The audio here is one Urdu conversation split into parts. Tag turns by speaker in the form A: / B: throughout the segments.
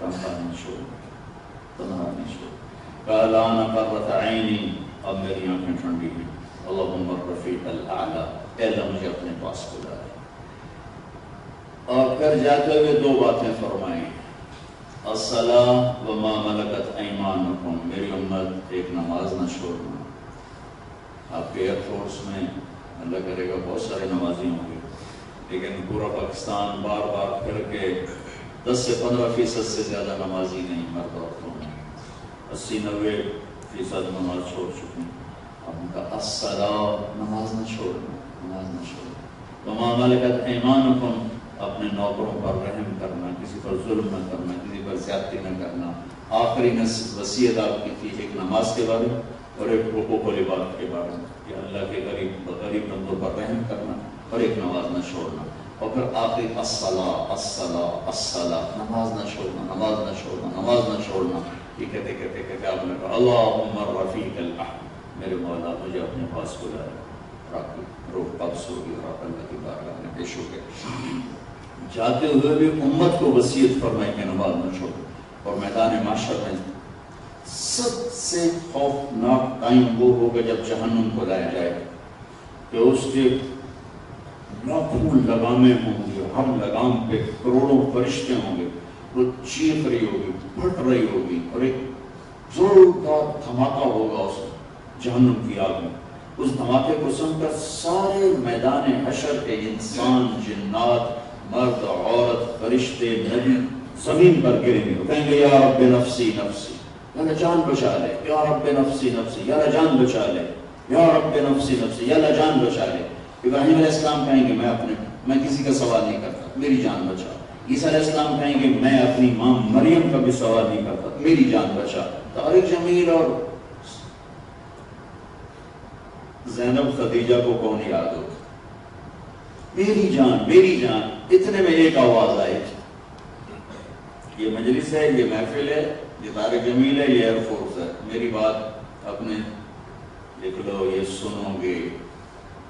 A: تنہا نہیں چھوڑنا، تنہا نہیں چھوڑنا۔ الان قرۃ عینی، اب میری آنکھیں ٹھنڈی ہیں۔ اللہم الرفیق الاعلی، اے اللہ مجھے اپنے پاس بلا لے۔ اور پھر جاتے ہوئے دو باتیں فرمائیں، الصلاۃ وما ملکت ایمانکم، میری امت ایک نماز نہ چھوڑنا۔ آپ کے ایئر فورس میں اللہ کرے گا بہت سارے نمازی ہوں گے، لیکن پورا پاکستان بار بار پھر کے 10 سے 15% سے زیادہ نمازی نہیں، مرد عورتوں میں 80-90% نماز چھوڑ چکی ہیں۔ اب ان کا الصلاۃ، نماز نہ چھوڑنا، نماز نہ چھوڑنا۔ وما ملکت ایمانکم، اپنے نوکروں پر رحم کرنا، کسی پر ظلم نہ کرنا، کسی پر زیادتی نہ کرنا۔ آخری وصیت آپ کی تھی ایک نماز کے بارے میں اور ایک حقوق العباد کے بارے میں، کہ اللہ کے غریب بندوں پر رحم کرنا اور ایک نماز نہ چھوڑنا۔ اور پھر آخری الصلاۃ، الصلاۃ، الصلاۃ، نماز نہ چھوڑنا، نماز نہ چھوڑنا، نماز نہ چھوڑنا۔ یہ کہتے کہتے کہتے آپ نے کہا اللہم الرفیق الاعلی، میرے مولا مجھے اپنے پاس بلا لے۔ روح قبض ہوگی اور آپ اللہ کی بارگاہ میں پیش ہو گئے۔ جاتے ہوئے بھی امت کو وصیت فرمائی کہ نماز نہ چھوڑو۔ اور میدان محشر میں سب سے خوفناک ٹائم وہ ہوگا جب جہنم کو لایا جائے گا، کہ اس کے لاکھوں لگامیں ہوں گے، ہر لگام پہ کروڑوں فرشتے ہوں گے، وہ چیخ رہی ہوگی، پھٹ رہی ہوگی، اور ایک زوردار دھماکہ ہوگا اس جہنم کی آگ میں۔ اس دھماکے کو سن کر سارے میدان حشر کے انسان، جنات، مرد، عورت، فرشتے، نبی زمین پر گریں گے، کہیں گے یا رب نفسی نفسی، یا اللہ جان بچا لے، یا رب نفسی نفسی، یا اللہ جان بچا لے، یا رب نفسی نفسی، یا اللہ جان بچا لے۔ ابراہیم علیہ السلام کہیں گے میں کسی کا سوال نہیں کرتا، میری جان بچا۔ عیسیٰ علیہ السلام کہیں گے میں اپنی ماں مریم کا بھی سوال نہیں کرتا، میری جان بچا۔ طارق جمیل اور زینب خدیجہ کو کون یاد ہوگا؟ میری جان، میری جان۔ اتنے میں ایک آواز آئی، یہ مجلس ہے، یہ محفل ہے، یہ طارق جمیل ہے، یہ ایئر فورس ہے، میری بات اپنے لکھ لو، یہ سنو گے،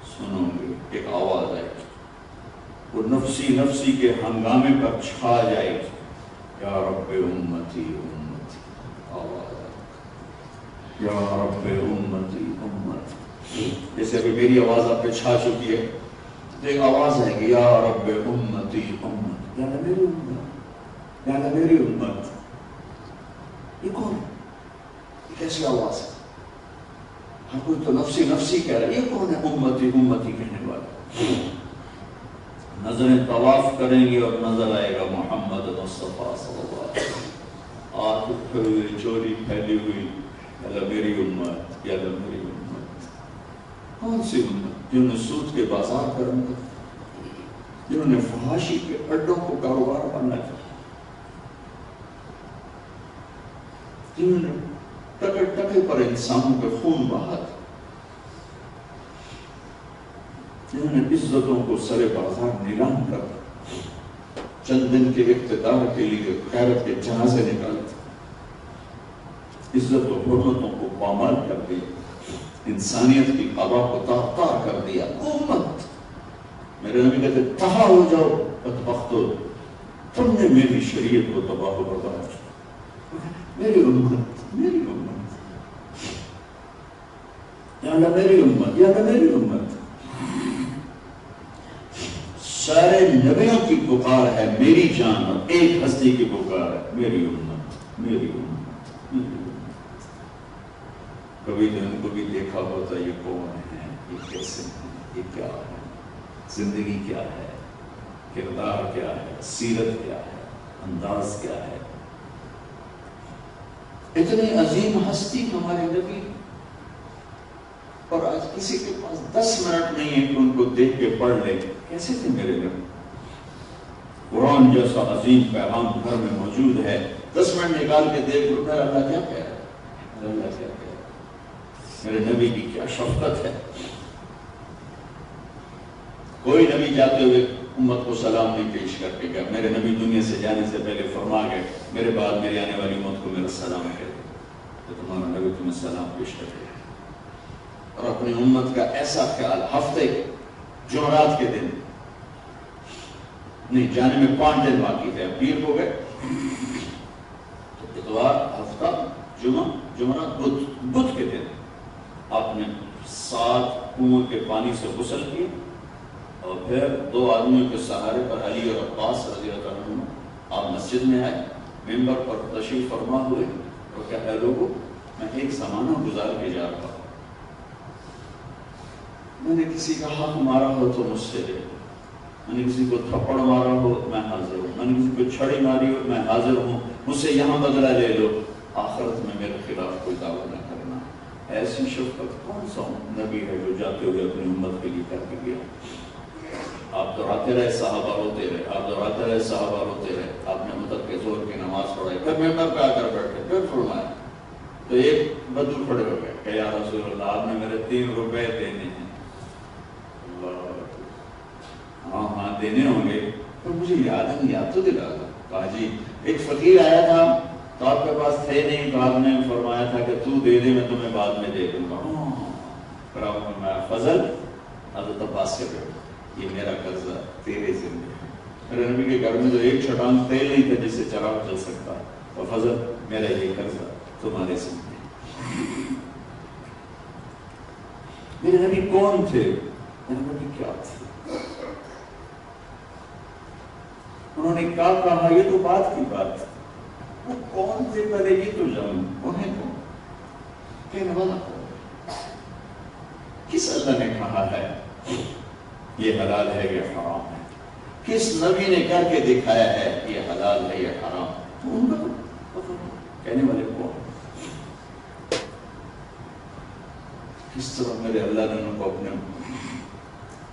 A: سنو گے۔ ایک آواز آئی، وہ نفسی نفسی کے ہنگامے پر چھا جائے گی، یا رب امتی امتی، آواز آئی، یا رب امتی امتی۔ جیسے ابھی میری آواز آپ پہ چھا چکی ہے، ایک آواز ہے کہ یا رب امتی امتی، یا اللہ میری امت، یا اللہ میری امت۔ یہ کون؟ یہ کیسی آواز ہے؟ ہر کوئی تو نفسی نفسی کہہ رہا ہے، یہ کون ہے امتی امتی کہنے والا؟ نظریں طواف کریں گے اور نظر آئے گا محمد مصطفیٰ صلی اللہ علیہ وسلم، آنکھ اٹھے ہوئے، چوری پھیلی ہوئی، یا اللہ میری امت، یا اللہ میری امت۔ کون سی امت؟ جنہوں نے سود کے بازار کرنا تھا، جنہوں نے فحاشی کے اڈوں کو کاروبار بننا تھا، جنہوں نے ٹکے ٹکے پر انسانوں کے خون بہا تھا، جنہوں نے عزتوں کو سر بازار نیلام کر چند دن کے اقتدار کے لیے غیرت کے جنازے نکالے تھے، عزت و حرمتوں کو پامال کر دیا، انسانیت کی قبا کو تار کر دیا۔ امت، میرے نبی کہتے تباہ ہو جاؤ بدبختو، تم نے میری شریعت کو تباہ و برباد کیا۔ میری امت، میری امت، یا اللہ میری امت، یا اللہ میری امت۔ سارے نبیوں کی پکار ہے میری جان، اور ایک ہستی کی پکار ہے میری امت، میری امت، میری امت۔ کبھی تو ان کو بھی دیکھا ہوتا یہ کون ہے، یہ کیسے ہیں، یہ کیا ہے، زندگی کیا ہے، کردار کیا ہے، سیرت کیا ہے، انداز کیا ہے۔ اتنی عظیم ہستی ہمارے نبی، اور آج کسی کے پاس 10 منٹ نہیں ہے کہ ان کو دیکھ کے پڑھ لے کیسے تھے میرے نبی۔ قرآن جیسا عظیم پیغام گھر میں موجود ہے، 10 منٹ نکال کے دیکھ لو میرا اللہ کیا کہہ رہا ہے، اللہ کیا کہہ رہا ہے، میرے نبی کی کیا شفقت ہے۔ کوئی نبی جاتے ہوئے امت کو سلام نہیں پیش کر کے گیا، میرے نبی دنیا سے جانے سے پہلے فرما گئے میرے بعد میری آنے والی امت کو میرا سلام کہہ دے، تو تمہارا نبی تمہیں سلام پیش کر دے۔ اور اپنی امت کا ایسا خیال، ہفتے جمعرات کے دن نہیں، جانے میں 5 دن باقی تھے، پیر ہو گئے، جمعرات بدھ کے دن آپ نے 7 کنویں کے پانی سے غسل کیے اور پھر 2 آدمیوں کے سہارے پر علی اور عباس رضی اللہ عنہ آپ مسجد میں آئے، ممبر پر تشریف فرما ہوئے اور کہا اے لوگوں میں ایک زمانہ گزار کے جا رہا ہوں، میں نے کسی کا حق مارا ہو تو مجھ سے لے، میں نے کسی کو تھپڑ مارا ہو میں حاضر ہوں، میں نے کسی کو چھڑی ماری ہو میں حاضر ہوں، مجھ سے یہاں بدلہ لے لو، آخرت میں میرے خلاف کوئی دعویٰ نہ کرنا۔ ایسی شفقت کون سا نبی ہے جو جاتے ہوئے اپنی امت کے لیے کر کے گیا؟ آپ دوہراتے رہے، صحابہ روتے رہے، آپ دوہراتے رہے، صحابہ روتے رہے، آپ نے مطلب کے زور کی نماز پڑھائی، پھر ممبر پہ آ کر بیٹھے، پھر فرمایا تو ایک بدو کھڑے ہو گئے کہ یا رسول اللہ آپ نے میرے 3 روپے دینے ہیں۔ ہاں دینے ہوں گے، تو مجھے یاد نہیں، یاد تو دلا دو۔ کہا جی ایک فقیر آیا تھا تو آپ کے پاس تھے نہیں، تو آپ نے فرمایا تھا کہ تو دے دے میں تمہیں بعد میں دے دوں گا۔ پھر آپ نے فرمایا فضل حضرت عباس کے بیٹے یہ میرا قرضہ تیرے ذمہ ہے، میرے نبی کے گھر میں تو ایک چھٹان تیل نہیں تھا جس سے چراغ چل سکتا، اور فضل میرا یہ قرضہ تمہارے ذمہ ہے۔ میرے نبی کون تھے؟ میرے نبی کیا تھے؟ انہوں نے کیا کہا یہ تو بات کی بات، وہ کون تھے پہلے یہ تو جانو، انہیں کون کہنے والا کون؟ کس اللہ نے کہا ہے یہ حلال ہے یہ حرام ہے؟ کس نبی نے کر کے دکھایا ہے یہ حلال ہے یہ حرام؟ تو ان کا کہنے والے کون؟ کس طرح میرے اللہ نے ان کو اپنے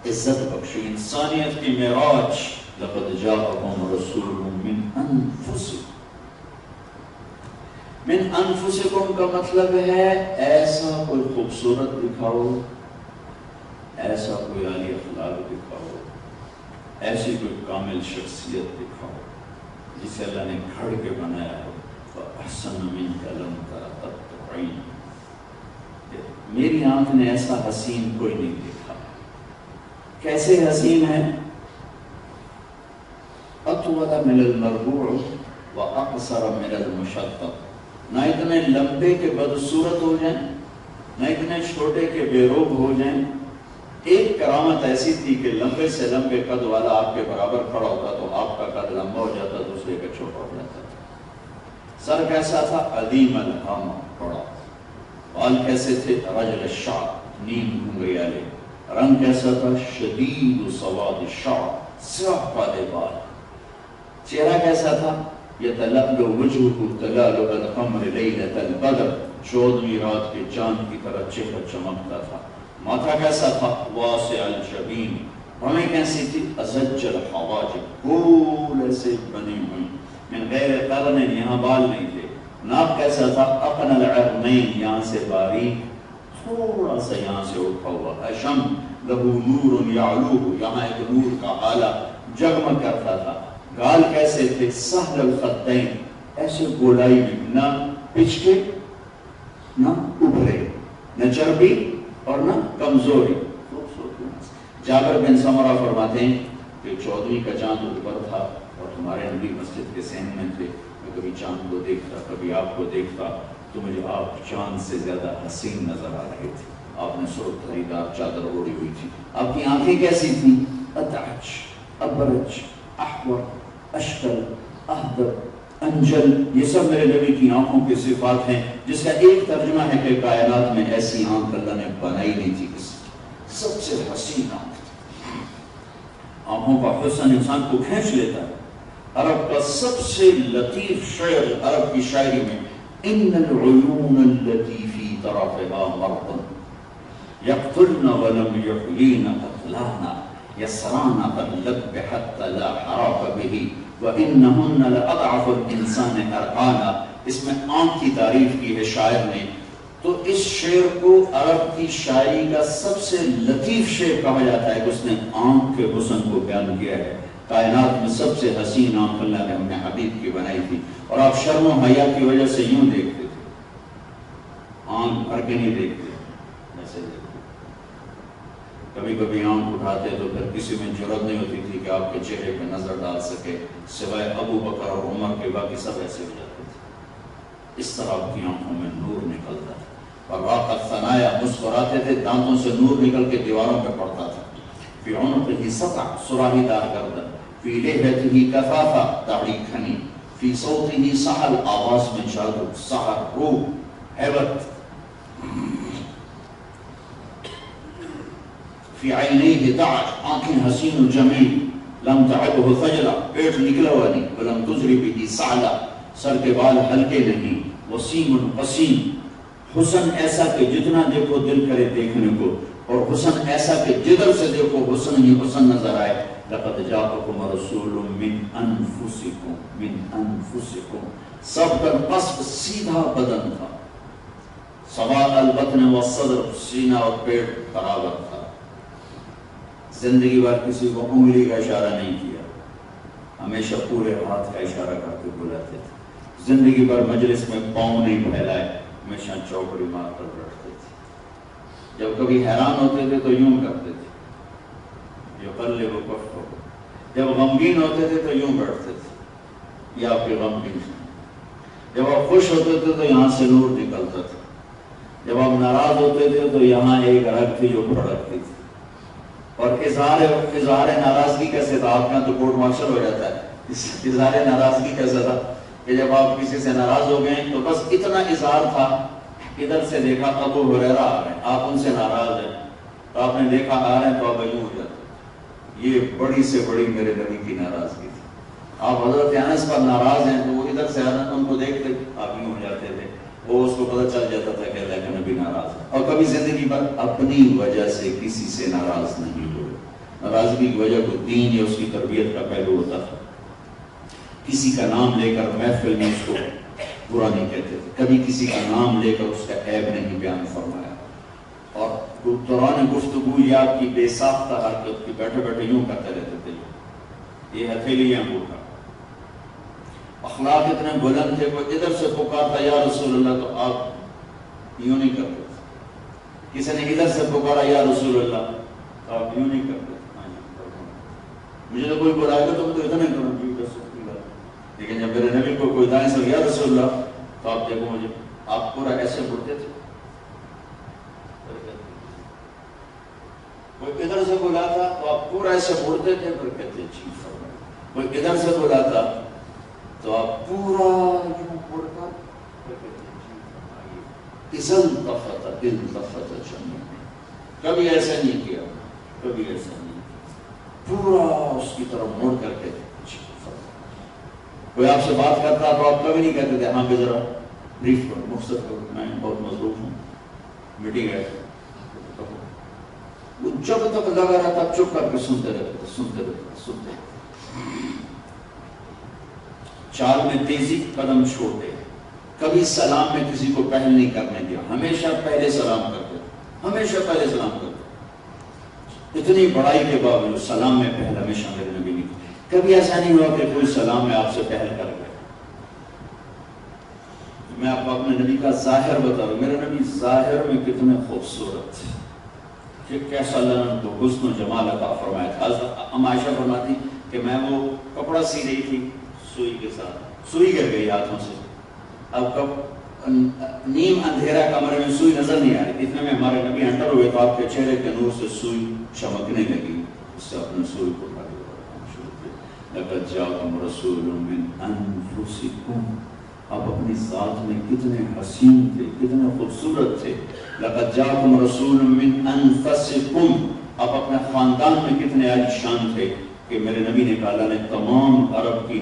A: عزت بخشی، انسانیت کی معراج۔ لقد جاءکم رسول من انفسکم، من انفسکم کا مطلب ہے ایسا کوئی خوبصورت دکھاؤ، ایسا کوئی عالی اخلاق دکھاؤ، ایسی کوئی کامل شخصیت دکھاؤ جسے اللہ نے گھڑ کے بنایا ہو۔ فَأَحْسَنَ مِنْكَ لَمْ تَرَ قَطُّ عَيْنٌ، میری آنکھ نے ایسا حسین کوئی نہیں دیکھا۔ کیسے حسین ہے؟ اطول من المربوع واقصر من المشطب، نہ اتنے لمبے کے بدصورت ہو جائیں نہ اتنے چھوٹے کے بے روب ہو جائیں۔ ایک کرامت ایسی تھی کہ لمبے سے لمبے قد والا آپ کے برابر کھڑا ہوتا تو آپ کا قد لمبا ہو جاتا، دوسرے کا چھوٹا ہو جاتا تھا۔ سر کیسا تھا؟ عظیم الحام، بڑا۔ بال کیسے تھے؟ رجل الشعر، نیم گھنگری والے۔ رنگ کیسا تھا؟ شدید سواد الشعر، سیاہ کالے بال۔ چہرہ کیسا تھا؟ یتلألؤ وجهه تلألؤ القمر لیلۃ البدر، 14ویں رات کے چاند کی طرح چہرہ چمکتا تھا۔ ماتھا کیسا تھا؟ واسع الجبین، بھویں کیسی تھی؟ ازج الحواجب، گول ایسے بنی ہوئی، من غیر قرن، یہاں بال نہیں تھے۔ ناک کیسا تھا؟ اقن العرنین، یہاں سے باریک، تھوڑا سا یہاں سے اٹھا ہوا۔ اشم لہو نور یعلوہ، یہاں ایک نور کا آلہ جگمگ کرتا تھا۔ گال کیسے تھے؟ سہل الخدین، ایسے گولائی میں، نہ پچکے نہ ابھرے، نہ چربی اور نہ کمزوری۔ جابر بن سمرہ فرماتے ہیں کہ 14ویں کا چاند اوپر تھا اور ہمارے نبی مسجد کے صحن میں تھے، میں کبھی چاند کو دیکھتا کبھی آپ کو دیکھتا تو مجھے آپ چاند سے زیادہ حسین نظر آ رہے تھے۔ آپ نے سرخ دھاریدار چادر اوڑھی ہوئی تھی، آپ کی آنکھیں کیسی تھیں؟ ادعج، ابرج، احور، اشکل، احدر، انجل، یہ سب میرے نبی کی آنکھوں کی صفات ہیں، جس کا ایک ترجمہ ہے کہ کائنات میں ایسی آنکھ اللہ نے بنائی نہیں تھی کسی، سب سے حسین آنکھ تھی۔ آنکھوں کا حسن انسان کو کھینچ لیتا ہے۔ عرب کا سب سے لطیف شعر عرب کی شاعری میں، ان العیون التي في طرفها مرض يقتلن ولم يحيين قتلانا يسران باللب حتى لا حراك به وَإِنَّهُنَّ لَأَضْعَفُ الْإِنسَانِ أَرْقَانًا۔ اس میں آنکھ کی تعریف کی ہے شاعر نے، تو اس شعر کو عرب کی شاعری کا سب سے لطیف شعر کہا جاتا ہے کہ اس نے آنکھ کے حسن کو بیان کیا ہے۔ کائنات میں سب سے حسین آنکھ اللہ نے اپنے حبیب کی بنائی تھی، اور آپ شرم و حیا کی وجہ سے یوں دیکھتے تھے، آنکھ بھر کے نہیں دیکھتے، ایسے دیکھتے۔ کبھی کبھی آنکھ اٹھاتے تو پھر کسی میں جرات نہیں ہوتی تھی کہ آپ کے چہرے پہ نظر ڈال سکے، سوائے ابو بکر اور عمر کے، باقی سب ایسے ہو جاتے تھے۔ اس طرح کی آنکھوں میں نور نکلتا تھا. اور راقت ثنایا مسکراتے تھے, دانتوں سے نور نکل کے دیواروں پہ پڑتا تھا. فی عنقہ سطع سراہی دار گردن, فی لحیتہ کفافہ داڑھی کھنی, فی صوتہ سحل آواز میں جادو, سحر روح ہیبت, فی عینیہ دعج آنکھیں حسین و جمیل, لم تعبہ فجرہ پیٹ نکلا ہوا نہیں, ولم تزری بہ سعلا سر کے بال ہلکے نہیں, وسیم وسیم حسن ایسا کہ جتنا دیکھو دل کرے دیکھنے کو, اور حسن ایسا کہ جدھر سے دیکھو حسن ہی حسن نظر آئے. لقد جاءکم رسول من انفسکم من انفسکم, سب کا قصب سیدھا بدن تھا, سواء البطن والصدر سینہ اور پیٹ برابر تھا. زندگی بھر کسی کو انگلی کا اشارہ نہیں کیا, ہمیشہ پورے ہاتھ کا اشارہ کر کے بلاتے تھے. زندگی بھر مجلس میں پاؤں نہیں پھیلائے, ہمیشہ چوکڑی مار کر بیٹھتے تھے. جب کبھی حیران ہوتے تھے تو یوں کرتے تھے, یقلب کفہ, جب غمگین ہوتے تھے تو یوں بیٹھتے تھے, یہ آپ کے غمگین ہیں. جب آپ خوش ہوتے تھے تو یہاں سے نور نکلتا تھا, جب آپ ناراض ہوتے تھے تو یہاں ایک رگ تھی جو بھڑکتی تھی. اور اظہار ناراضگی کیسے تھا, آپ کا تو کورٹ مارشل ہو جاتا ہے. اظہار ناراضگی کیسے تھا کہ جب آپ کسی سے ناراض ہو گئے تو بس اتنا اظہار تھا, ادھر سے دیکھا ابو ہریرہ آ رہے ہیں, آپ ان سے ناراض ہیں, تو آپ نے دیکھا آ رہے ہیں تو آپ یوں ہو جاتے. یہ بڑی سے بڑی میرے نبی کی ناراضگی تھی. آپ حضرت انس پر ناراض ہیں تو وہ ادھر سے ان کو دیکھتے آپ یوں ہو جاتے تھے, وہ اس کو پتہ چل جاتا تھا کہ اللہ کے نبی ناراض ہے. اور کبھی زندگی پر اپنی وجہ سے کسی سے ناراض نہیں ہوئے. ناراضگی کی وجہ کو دین یا اس کی تربیت کا پہلو ہوتا تھا. کسی کا نام لے کر محفل میں اس کو برا نہیں کہتے تھے, کبھی کسی کا نام لے کر اس کا عیب نہیں بیان فرمایا. اور دوران گفتگو یا آپ کی بے ساختہ حرکت کی بیٹھے بیٹھے یوں کرتے رہتے تھے, یہ ہتھیلی یا انگوٹھا. اخلاق اتنے بلند تھے, کوئی ادھر سے پکارتا یا رسول اللہ تو آپ یوں نہیں کرتے تھے. کسی نے ادھر سے پکارا یا رسول اللہ تو آپ یوں نہیں کرتے. مجھے تو کوئی بلائے گا تو میں تو اتنا کروں گی, لیکن جب میرے نبی کو کوئی دائیں سے یا رسول اللہ تو آپ دیکھو مجھے, آپ پورا ایسے بڑھتے تھے. کوئی ادھر سے بلاتا تو آپ پورا ایسے بڑھتے تھے, پھر کہتے جی فرمائے. کوئی ادھر سے بلاتا تو آپ پورا یوں بڑھ کر پھر کہتے جی فرمائیے. اذن تفت التفت جنبی, کبھی ایسا نہیں کیا, کبھی ایسا نہیں, پورا اس کی طرف مڑ کر کے جی فرمائیے. کوئی آپ سے بات کرتا تو آپ کبھی نہیں کہتے تھے ہاں بھی ذرا بریف کرو, مختصر کرو, میں بہت مصروف ہوں, میٹنگ ہے. وہ جب تک لگا رہتا چپ کر کے سنتے رہتے, سنتے رہتے, سنتے. چال میں تیزی, قدم چھوٹے, کبھی سلام میں کسی کو پہل نہیں کرنے دیا, ہمیشہ پہلے سلام کرتے, ہمیشہ پہلے سلام کرتے. اتنی بڑائی کے باوجود سلام میں پہل ہمیشہ میرے نبی نہیں. کبھی ایسا نہیں ہوا کہ کوئی سلام میں آپ سے پہل کر گئے. میں آپ کو اپنے نبی کا ظاہر بتا رہا ہوں, میرے نبی ظاہر میں کتنے خوبصورت تھے, کہ کیسا اللہ نے تو حسن و جمال عطا فرمایا تھا. ام عائشہ فرماتی کہ میں وہ کپڑا سی رہی تھی سوئی کے ساتھ, سوئی گر گئی ہاتھوں سے. اب کب نیم اندھیرا کمرے میں سوئی نظر نہیں آ رہی, اتنے میں ہمارے نبی انٹر ہوئے تو آپ کے چہرے کے نور سے سوئی چمکنے لگی. اس سے اپنے سوئی کو لقد جاءکم رسول من انفسکم, آپ اپنی ذات میں کتنے حسین تھے, کتنے خوبصورت تھے. لقد جاءکم رسول من انفسکم, آپ اپنے خاندان میں کتنے عالی شان تھے کہ میرے نبی نے کہا اللہ نے تمام عرب کی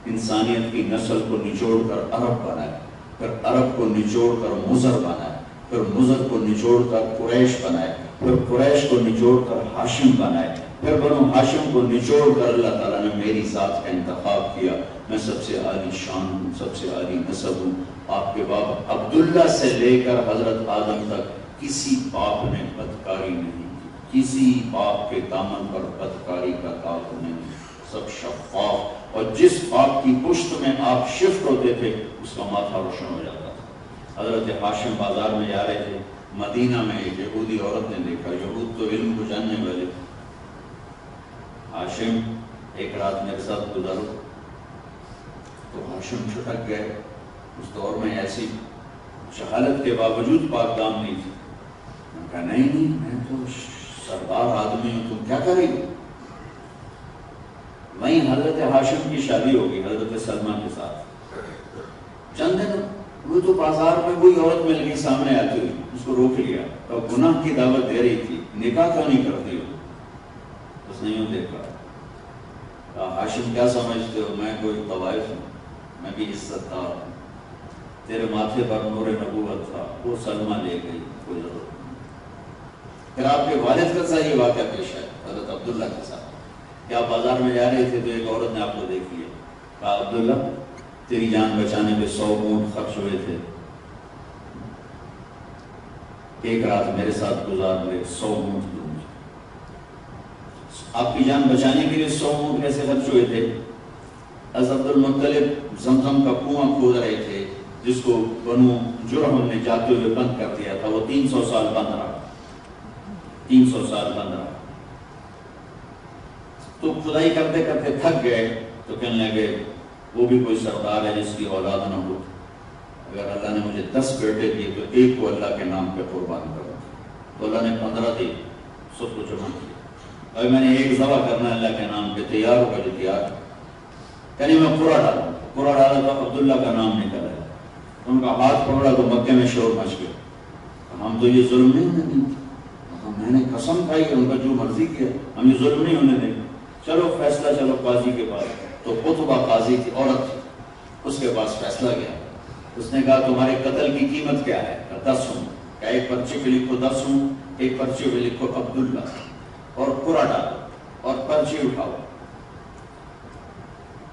A: انسانیت کی نسل کو نچوڑ کر عرب بنایا, پھر عرب کو نچوڑ کر مضر بنایا, پھر مضر کو نچوڑ کر قریش بنایا, پھر قریش کو نچوڑ کر ہاشم بنایا, پھر بنو ہاشم کو نچوڑ کر اللہ تعالیٰ نے میری ذات کا انتخاب کیا. میں سب سے عالی شان ہوں, سب سے عالی نسب ہوں. آپ کے باپ عبداللہ سے لے کر حضرت آدم تک کسی باپ نے بدکاری نہیں کی, کسی باپ کے دامن پر بدکاری کا داغ نہیں, سب شفاف. اور جس باپ کی پشت میں آپ شفٹ ہوتے تھے اس کا ماتھا روشن ہو جاتا تھا. حضرت ہاشم بازار میں جا رہے تھے, مدینہ میں ایک یہودی عورت نے دیکھا, یہود تو علم کو جاننے والے. ہاشم ایک رات میرے ساتھ گزارو, تو ہاشم چھٹک گئے, اس دور میں ایسی جہالت کے باوجود پاک دام نہیں تھی. میں کہا نہیں میں تو سردار آدمی ہوں, تم کیا کرے گی؟ وہیں حضرت ہاشم کی شادی ہوگی حضرت سلمہ کے ساتھ. چند دن وہ تو بازار میں وہی عورت مل گئی سامنے آتی ہوئی, اس کو روک لیا تو گناہ کی دعوت دے رہی تھی, نکاح کیوں نہیں کرتی ہو؟ اس نے یوں دیکھا, کہا ہاشم کیا سمجھتے ہو میں کوئی طوائف ہوں, میں بھی عزت دار ہوں, تیرے ماتھے پر نور نبوت تھا, وہ سلمہ لے گئی, کوئی ضرورت نہیں. پھر آپ کے والد کا ساتھ یہ واقعہ پیش ہے حضرت عبداللہ کے ساتھ کہ آپ بازار میں جا رہے تھے تو ایک عورت نے آپ کو دیکھ لیا, کہا عبداللہ تیری جان بچانے پہ 100 اونٹ خرچ ہوئے تھے, ایک رات میرے ساتھ گزار لے, 100 اونٹ دوں گی. آپ کی جان بچانے کے لیے 100 اونٹ کیسے خرچ ہوئے تھے؟ حضرت عبد المطلب زمزم کا کنواں کھود رہے تھے جس کو بنو جرہم نے جاتے ہوئے بند کر دیا تھا, وہ 300 سال بند رہا, 300 سال بند رہا. تو کھدائی کرتے کرتے تھک گئے تو کہنے لگے وہ بھی کوئی سردار ہے جس کی اولاد نہ ہو, اگر اللہ نے مجھے 10 بیٹے دیے تو ایک کو اللہ کے نام پہ قربان کروں. تو اللہ نے 15 دی, سب کو جمع کیا. ابھی میں نے ایک ذبح کرنا اللہ کے نام پہ, تیار ہوگا جو تیار, یعنی میں پورا ڈالا تو عبداللہ کا نام نکل آیا. ان کا ہاتھ پکڑا تو مکے میں شور مچ گیا, ہم تو یہ ظلم نہیں ہونے دیں, میں نے قسم کھائی کہ ان کا جو مرضی کیا ہم یہ ظلم نہیں ہونے دیں. چلو فیصلہ چلو قاضی کے پاس, تو قطبہ قاضی تھی, عورت تھی, اس کے پاس فیصلہ گیا. اس نے کہا تمہارے قتل کی قیمت کیا ہے؟ 10 اونٹ. کہا ایک پرچے پہ لکھو 10 اونٹ, ایک پرچے پہ لکھو عبداللہ, اور پورا ڈالو اور پرچی اٹھاؤ.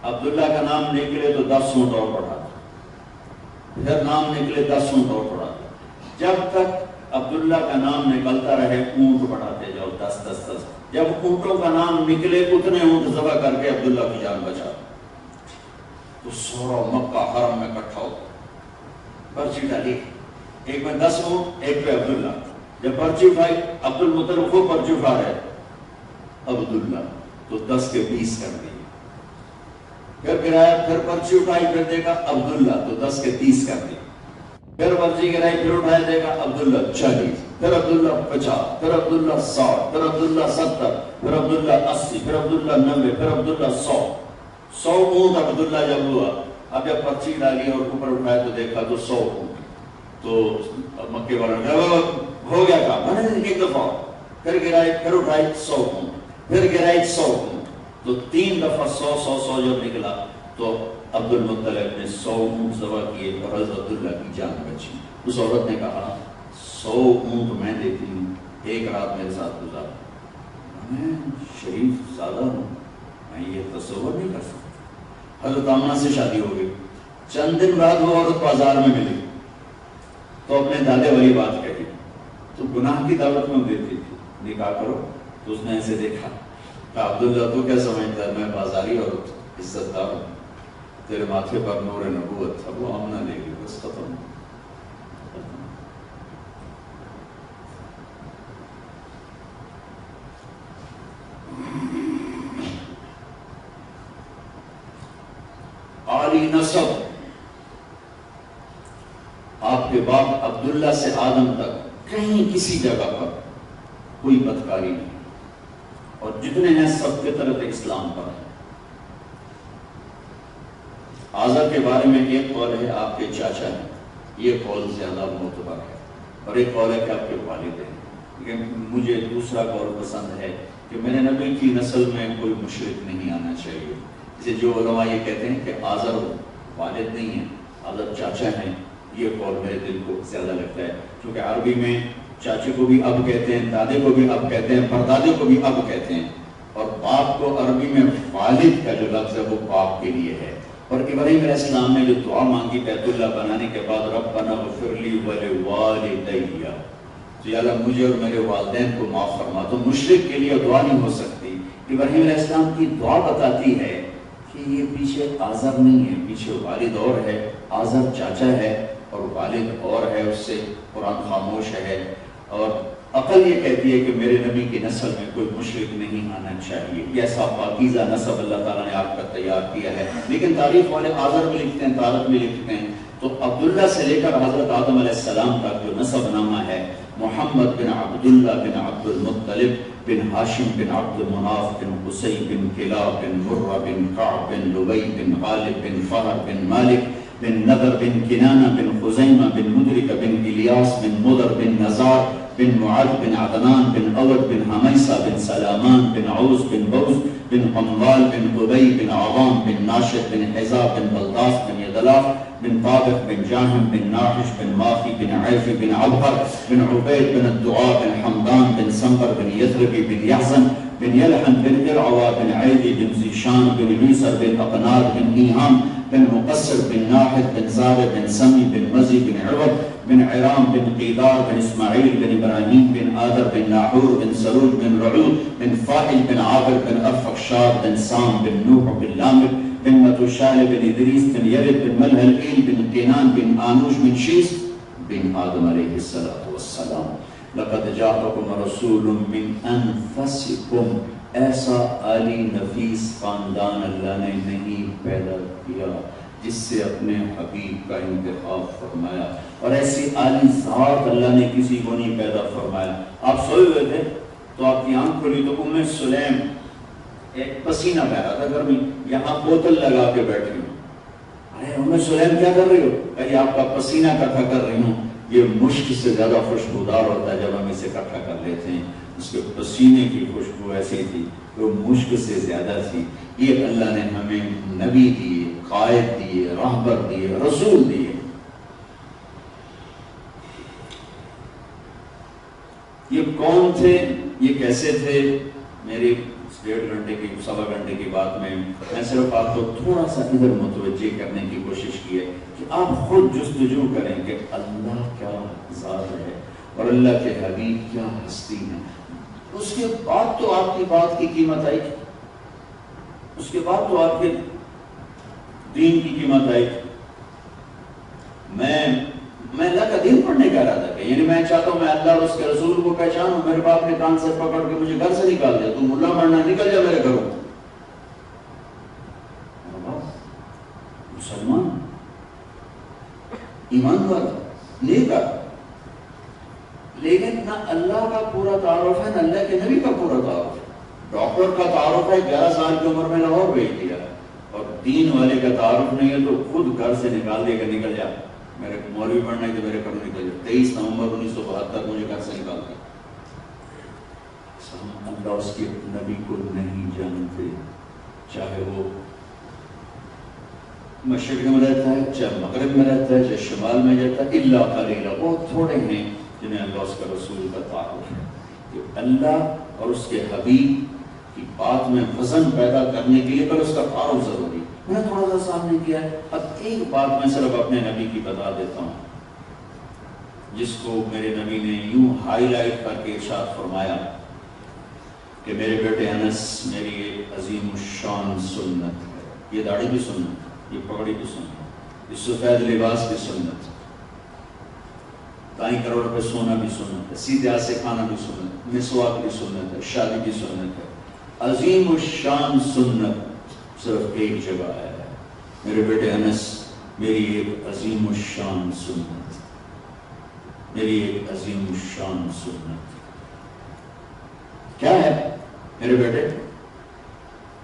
A: عبداللہ کا نام نکلے تو 10 اونٹ اور بڑھا دو, پھر نام نکلے 10 اونٹ اور بڑھا دو. جب تک عبداللہ کا نام نکلتا رہے اونٹ بڑھاتے جاؤ, 10. جب اونٹوں کا نام نکلے اتنے اونٹ ذبح کر کے عبداللہ کی جان بچا. تو سورا مکہ حرم میں اکٹھا ہو, پرچی ڈالی, ایک میں 10 اونٹ, ایک پہ عبداللہ. جب پرچی اٹھائی, عبد المطلب کو پرچی اٹھا رہے عبداللہ, تو 10 کے 20 کر دی. پھر گرایا, پھر پرچی اٹھائی, پھر دیکھا عبداللہ, تو 10 کے 30 کر دی. پھر پرچی گرائی, پھر اٹھایا, دیکھا عبداللہ 40, پھر عبداللہ 50, پھر عبداللہ 60, پھر عبداللہ 70, پھر عبداللہ 80, پھر عبداللہ 90, پھر عبداللہ 100 اونٹ عبداللہ جب ہوا. اب جب پرچی ڈالی اور اوپر اٹھایا تو دیکھا تو 100 اونٹ. تو مکے والا نے ہو گیا کام, میں نے ایک دفعہ پھر گرائی, پھر اٹھائی 100 اونٹ, پھر گرائی 100 اونٹ. تو 3 دفعہ 100 جب نکلا تو عبد المطلب نے 100 اونٹ ذبح کیے اور حضرت عبداللہ کی جان بچی. اس عورت نے کہا 100 اونٹ میں دیتی ہوں, ایک رات میرے ساتھ گزار. میں شریف زیادہ ہوں, میں یہ تصور نہیں کر سکتا. حضرت آمنہ سے شادی ہو گئی. چند دن بعد وہ عورت بازار میں ملی تو اپنے دادے والی بات کہی, تو گناہ کی دعوت میں دیتی تھی, نکاح کرو. تو اس نے ایسے دیکھا, کہا عبداللہ تو کیا سمجھتا ہے میں بازاری عورت, عزت دار ہوں, تیرے ماتھے پر نور نبوت تھا, وہ آمنہ لے گی, بس ختم. عالی نسب, آپ کے باپ عبداللہ سے آدم تک کہیں کسی جگہ پر کوئی بدکاری نہیں, اور جتنے ہیں سب فطرت اسلام پر ہیں. آزر کے بارے میں ایک قول ہے آپ کے چاچا ہیں, یہ قول زیادہ معتبر ہے, اور ایک قول ہے کہ آپ کے والد ہیں. لیکن مجھے دوسرا قول پسند ہے کہ میرے نبی کی نسل میں کوئی مشرک نہیں آنا چاہیے. اسے جو علماء یہ کہتے ہیں کہ آزر والد نہیں ہیں, آزر چاچا ہیں, یہ قول میرے دل کو زیادہ لگتا ہے, کیونکہ عربی میں چاچے کو بھی اب کہتے ہیں, دادے کو بھی اب کہتے ہیں, پردادے کو بھی اب کہتے ہیں, اور باپ کو عربی میں والد کا جو لفظ ہے وہ باپ کے لیے ہے. اور ابراہیم علیہ السلام نے جو دعا مانگی بیت اللہ بنانے کے بعد, ربنا اغفر لی ولوالدی, تو یا اللہ مجھے اور میرے والدین کو معاف فرما. تو مشرک کے لیے دعا نہیں ہو سکتی. ابراہیم علیہ السلام کی دعا بتاتی ہے کہ یہ پیچھے آزر نہیں ہے, پیچھے والد اور ہے, آزر چاچا ہے اور والد اور ہے, اس سے قرآن خاموش ہے. اور عقل یہ کہتی ہے کہ میرے نبی کی نسل میں کوئی مشرک نہیں آنا چاہیے. یہ ایسا پاکیزہ نسب اللہ تعالیٰ نے آپ کا تیار کیا ہے. لیکن تاریخ والے آزر میں لکھتے ہیں, تارک میں لکھتے ہیں, تو عبداللہ سے لے کر حضرت آدم علیہ السلام تک جو نسب نامہ ہے، محمد بن عبداللہ بن عبد المطلب بن ہاشم بن عبد مناف بن قصی بن کلاب بن مرہ بن کعب بن لبی بن غالب بن فہر بن مالک بن نضر بن کنانہ بن خزیمہ بن مدرک بن الیاس بن مدر بن نزار بن معد بن عدنان بن اود بن حمیسہ بن سلامان بن عوز بن بوز بن حمال بن قبی بن عوام بن ناشد بن حزاب بن بلداس بن یدلاف بن طابق بن جاہم بن ناحش بن ماخی بن عیفی بن عبقر بن عبید بن الدعاء بن حمدان بن سنبر بن یثربی بن یحزن بن یلحن بن ارعوا بن عیدی بن زیشان بن لیسر بن اقناد بن ایہام بن مقصر بن ناحد بن زار بن سمی بن مزی بن عوض بن عرام بن قیدار بن اسماعیل بن ابراہیم بن آدر بن ناحور بن سرود بن رعود بن فائل بن عابر بن ارفقشاد بن سام بن نوح بن لامر بن متوشال بن ادریس بن یرد بن ملہل بن قینان بن آنوش بن شیس بن آدم علیہ السلام لقد جاءکم رسول من انفسکم، ایسا عالی نفیس خاندان اللہ نے نہیں پیدا کیا جس سے اپنے حبیب کا انتخاب فرمایا، اور ایسی عالی ذات اللہ نے کسی کو نہیں پیدا فرمایا۔ آپ سوئے ہوئے تھے تو آپ کی آنکھ کھلی تو ام سلیم ایک پسینہ بہ رہا تھا گرمی، یہاں بوتل لگا کے بیٹھی ہوں۔ ارے ام سلیم کیا کر رہی ہو؟ کہی آپ کا پسینہ اکٹھا کر رہی ہوں، یہ مشک سے زیادہ خوشبودار ہوتا ہے جب ہم اسے اکٹھا کر لیتے ہیں۔ اس کے پسینے کی خوشبو ایسی تھی وہ مشک سے زیادہ تھی۔ یہ اللہ نے ہمیں نبی دیے، قائد دیے، راہبر دیے، رسول دیے۔ یہ کون تھے، یہ کیسے تھے؟ میری 1.5 گھنٹے کی 1.25 گھنٹے کی بات میں صرف آپ کو تھوڑا سا ادھر متوجہ کرنے کی کوشش کی ہے کہ آپ خود جستجو کریں کہ اللہ کیا ذات ہے اور اللہ کے حبیب کیا ہستی ہیں۔ اس کے بعد تو آپ کی بات کی قیمت آئی، اس کے بعد تو آپ کے دین کی قیمت آئی۔ میں اللہ کا دین پڑھنے کا ارادہ کہ یعنی میں چاہتا ہوں میں اللہ اور اس کے رسول کو پہچانوں، میرے باپ نے کان سے پکڑ کے مجھے گھر سے نکال دیا، تو ملا مرنا نکل جا میرے گھروں۔ مسلمان ایمان والا نیک ہے، لیکن نہ اللہ کا پورا تعارف ہے نہ اللہ کے نبی کا پورا تعارف ہے۔ ڈاکٹر کا تعارف ہے 11 سال کی عمر میں لاہور بھیج دیا، اور دین والے کا تعارف نہیں ہے تو خود گھر سے نکال دے کر نکل جا، میرے مولوی پڑھنا ہے تو میرے گھر نکل جا۔ 23 نومبر 1972 مجھے گھر سے نکال دیا۔ ہم اللہ اس کے نبی کو نہیں جانتے، چاہے وہ مشرق میں رہتا ہے، چاہے مغرب میں رہتا ہے، چاہے شمال میں رہتا ہے، الا قلیلا، بہت تھوڑے ہیں جنہیں اللہ اس کا رسول کا تعارف ہے۔ کہ اللہ اور اس کے حبیب کی بات میں وزن پیدا کرنے کے لیے پر اس کا تعارف ضروری ہے۔ میں نے تھوڑا سا سامنے کیا ہے، اب ایک بات میں صرف اپنے نبی کی بتا دیتا ہوں جس کو میرے نبی نے یوں ہائی لائٹ کر کے ارشاد فرمایا کہ میرے بیٹے انس میری ایک عظیم الشان سنت ہے۔ یہ داڑھی بھی سنت ہے، یہ پگڑی بھی سنت ہے، یہ سفید لباس بھی سنت ہے، دائیں کروڑ پہ سونا بھی سنت ہے، سیدھے ہاتھ سے کھانا بھی سنت ہے، مسواک بھی سنت ہے، شادی بھی سنت ہے۔ عظیم الشان سنت صرف ایک جگہ ہے، میرے بیٹے انس میری ایک عظیم الشان سنت، میری ایک عظیم الشان سنت کیا ہے میرے بیٹے؟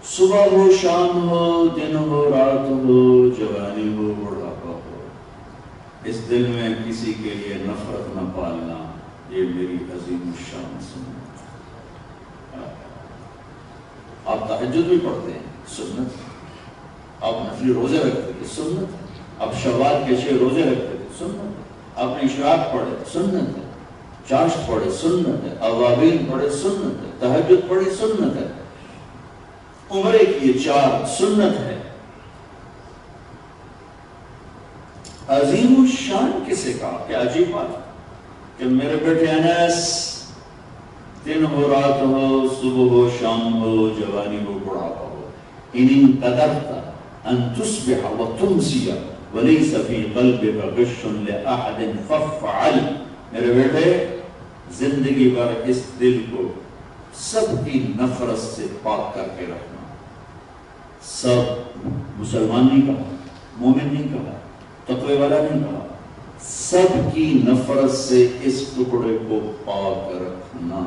A: صبح ہو شام ہو، دن ہو رات ہو، جوانی ہو بڑھاپا ہو، اس دل میں کسی کے لیے نفرت نہ پالنا، یہ میری عظیم الشان سنت۔ آپ تہجد بھی پڑھتے ہیں، سنت ہے۔ آپ نفلی روزے رکھتے تھے، سنت ہے۔ آپ شوال کے 6 روزے رکھتے تھے، سنت ہے۔ آپ نے اشراق پڑھے، سنت ہے۔ چاشت پڑھے، سنت ہے۔ اوابین پڑھے، سنت ہے۔ تہجد پڑھے، سنت ہے۔ عمرے کی 4 سنت ہے۔ عظیم الشان کسے کہا؟ کیا عجیب بات کہ میرے بیٹے انس دن ہو رات ہو، صبح ہو شام ہو، جوانی ہو بڑھاپا ہو، ان قدرت ان تصبح وتمسی وليس في قلبك غش لأحد فافعل۔ میرے بیٹے زندگی بھر اس دل کو سب کی نفرت سے پاک کر کے رکھنا۔ سب مسلمان نہیں کہا، مومن نہیں کہا، تقوی والا نہیں کہا، سب کی نفرت سے اس ٹکڑے کو پاک رکھنا،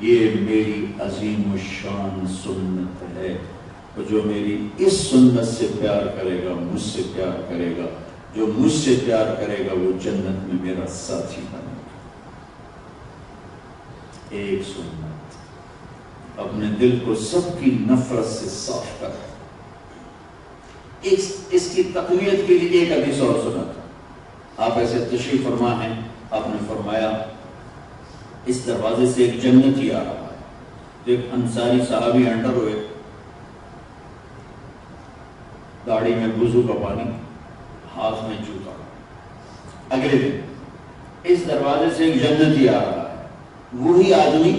A: یہ میری عظیم الشان سنت ہے، اور جو میری اس سنت سے پیار کرے گا مجھ سے پیار کرے گا، جو مجھ سے پیار کرے گا وہ جنت میں میرا ساتھی بنے گا۔ ایک سنت، اپنے دل کو سب کی نفرت سے صاف کر، اس کی تقویت کے لیے ایک حدیث اور سنت۔ آپ ایسے تشریف فرما ہیں، آپ نے فرمایا اس دروازے سے ایک جنتی آ رہا ہے، تو ایک انصاری صحابی انٹر ہوئے، داڑھی میں وضو کا پانی، ہاتھ میں جوتا۔ اگلے دن اس دروازے سے ایک جنتی آ رہا ہے، وہی آدمی،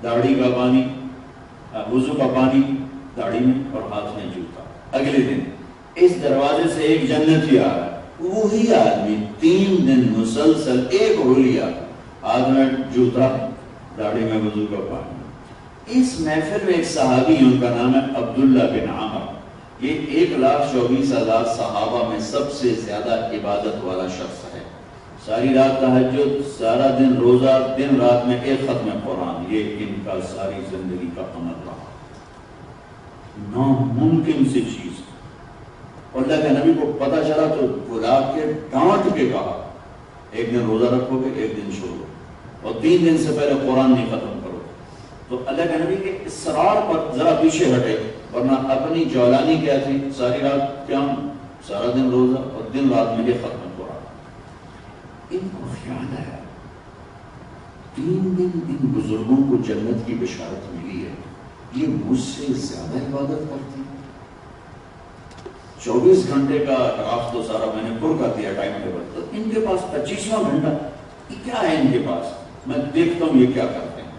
A: داڑھی کا پانی، وضو کا پانی داڑھی میں اور ہاتھ میں جوتا۔ اگلے دن اس دروازے سے ایک جنتی آ رہا ہے، وہی آدمی 3 دن مسلسل ایک حلیہ، ہاتھ میں جوتا، داڑھی میں وضو کا پانی۔ اس محفل میں ایک صحابی، ان کا نام ہے عبداللہ بن عامر، یہ 1,24,000 صحابہ میں سب سے زیادہ عبادت والا شخص ہے، ساری رات تہجد، سارا دن روزہ، دن رات میں ایک ختم قرآن، یہ ان کا ساری زندگی کا عمل رہا، ناممکن سی چیز۔ اور اللہ کے نبی کو پتہ چلا تو بلا کے ڈانٹ کے کہا، ایک دن روزہ رکھو گے، ایک دن چھوڑو، اور 3 دن سے پہلے قرآن نہیں ختم کرو۔ تو اللہ کے نبی کے اصرار پر ذرا پیچھے ہٹے، ورنہ اپنی جولانی کیا تھی، ساری رات قیام، سارا دن روزہ، اور دن رات میں یہ ختم قرآن۔ ان کو خیال ہے 3 دن ان بزرگوں کو جنت کی بشارت ملی ہے، یہ مجھ سے زیادہ عبادت کرتے ہیں۔ 24 گھنٹے کا گراف تو سارا میں نے پر کر دیا ٹائم ٹیبل، تو ان کے پاس 25واں گھنٹہ کیا ہے، ان کے پاس میں دیکھتا ہوں یہ کیا کرتے ہیں۔